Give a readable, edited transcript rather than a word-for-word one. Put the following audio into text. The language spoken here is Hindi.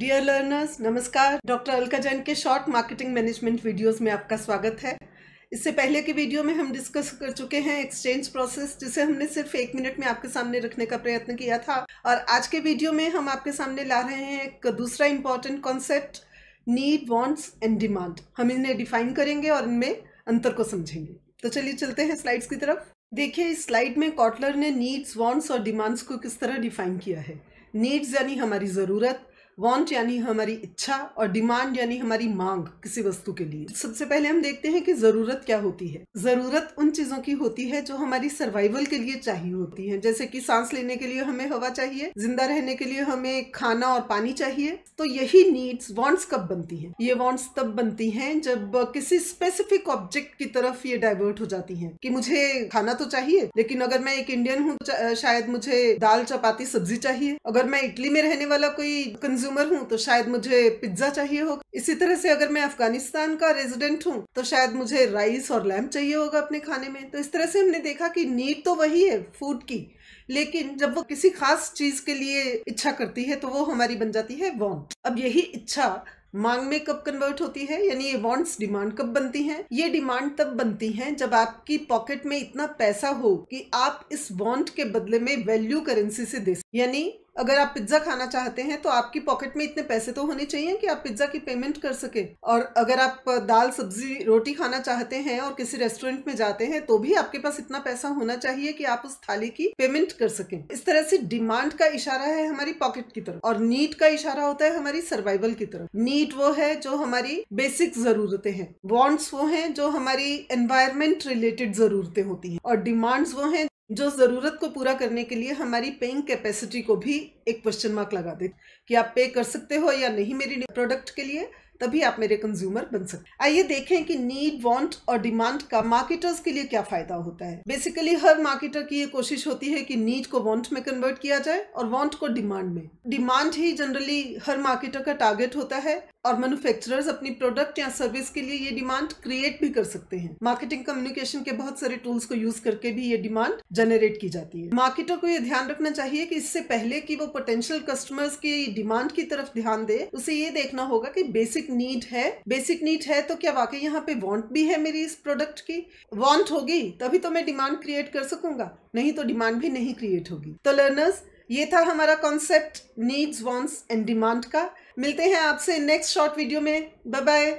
डियर लर्नर्स, नमस्कार। डॉक्टर अलका जैन के शॉर्ट मार्केटिंग मैनेजमेंट वीडियोस में आपका स्वागत है। इससे पहले की वीडियो में हम डिस्कस कर चुके हैं एक्सचेंज प्रोसेस, जिसे हमने सिर्फ 1 मिनट में आपके सामने रखने का प्रयत्न किया था। और आज के वीडियो में हम आपके सामने ला रहे हैं एक दूसरा important concept, need, wants and demand. हम इन्हें डिफाइन करेंगे और इनमें अंतर को समझेंगे। तो चलिए चलते हैं स्लाइड्स की तरफ। देखिए, इस स्लाइड में कॉटलर ने नीड्स, वांट्स और डिमांड्स को किस तरह डिफाइन किया है। नीड्स यानी हमारी ज़रूरत, वांट यानी हमारी इच्छा और डिमांड यानी हमारी मांग किसी वस्तु के लिए। सबसे पहले हम देखते हैं कि जरूरत क्या होती है। जरूरत उन चीजों की होती है जो हमारी सर्वाइवल के लिए चाहिए होती हैं, जैसे कि सांस लेने के लिए हमें हवा चाहिए, जिंदा रहने के लिए हमें खाना और पानी चाहिए। तो यही नीड्स वांट्स कब बनती हैं? ये वांट्स तब बनती हैं जब किसी स्पेसिफिक ऑब्जेक्ट की तरफ ये डाइवर्ट हो जाती हैं कि मुझे खाना तो चाहिए, लेकिन अगर मैं एक इंडियन हूँ तो शायद मुझे दाल चपाती सब्जी चाहिए। अगर मैं इटली में रहने वाला कोई कंज्यूमर हूँ तो शायद मुझे पिज्जा चाहिए होगा। इसी तरह से अगर मैं अफगानिस्तान का रेजिडेंट हूँ तो शायद मुझे राइस और लैम्प चाहिए होगा अपने खाने में। तो इस तरह से हमने देखा कि नीड तो वही है फूड की, लेकिन जब वो किसी खास चीज के लिए इच्छा करती है तो वो हमारी बन जाती है वांट। अब यही इच्छा मांग में कब कन्वर्ट होती है, यानी ये वांट्स डिमांड कब बनती हैं? ये डिमांड तब बनती हैं जब आपकी पॉकेट में इतना पैसा हो कि आप इस वांट के बदले में वैल्यू करेंसी से दे। यानी अगर आप पिज्जा खाना चाहते हैं तो आपकी पॉकेट में इतने पैसे तो होने चाहिए कि आप पिज्जा की पेमेंट कर सके। और अगर आप दाल सब्जी रोटी खाना चाहते हैं और किसी रेस्टोरेंट में जाते हैं तो भी आपके पास इतना पैसा होना चाहिए कि आप उस थाली की पेमेंट कर सकें। इस तरह से डिमांड का इशारा है हमारी पॉकेट की तरफ और नीड का इशारा होता है हमारी सर्वाइवल की तरफ। नीड वो है जो हमारी बेसिक जरूरतें हैं, वांट्स वो हैं जो हमारी एनवायरमेंट रिलेटेड जरूरतें होती हैं, और डिमांड्स वो हैं जो जरूरत को पूरा करने के लिए हमारी पेइंग कैपेसिटी को भी एक क्वेश्चन मार्क लगा दे कि आप पे कर सकते हो या नहीं मेरी प्रोडक्ट के लिए, तभी आप मेरे कंज्यूमर बन सकते। आइए देखें कि नीड, वांट और डिमांड का मार्केटर्स के लिए क्या फायदा होता है। बेसिकली हर मार्केटर की ये कोशिश होती है कि नीड को वांट में कन्वर्ट किया जाए और वांट को डिमांड में। डिमांड ही जनरली हर मार्केटर का टारगेट होता है और मैन्युफैक्चरर्स अपनी प्रोडक्ट या सर्विस के लिए ये डिमांड क्रिएट भी कर सकते हैं। मार्केटिंग कम्युनिकेशन के बहुत सारे टूल्स को यूज करके भी ये डिमांड जनरेट की जाती है। मार्केटर को ये ध्यान रखना चाहिए कि इससे पहले कि वो पोटेंशियल कस्टमर्स की डिमांड की तरफ ध्यान दे, उसे ये देखना होगा कि बेसिक नीड है तो क्या वाकई यहाँ पे वांट भी है मेरी इस प्रोडक्ट की। वांट होगी तभी तो मैं डिमांड क्रिएट कर सकूंगा, नहीं तो डिमांड भी नहीं क्रिएट होगी। तो लर्नर्स, ये था हमारा concept needs, wants and demand का। मिलते हैं आपसे नेक्स्ट शॉर्ट वीडियो में। Bye bye.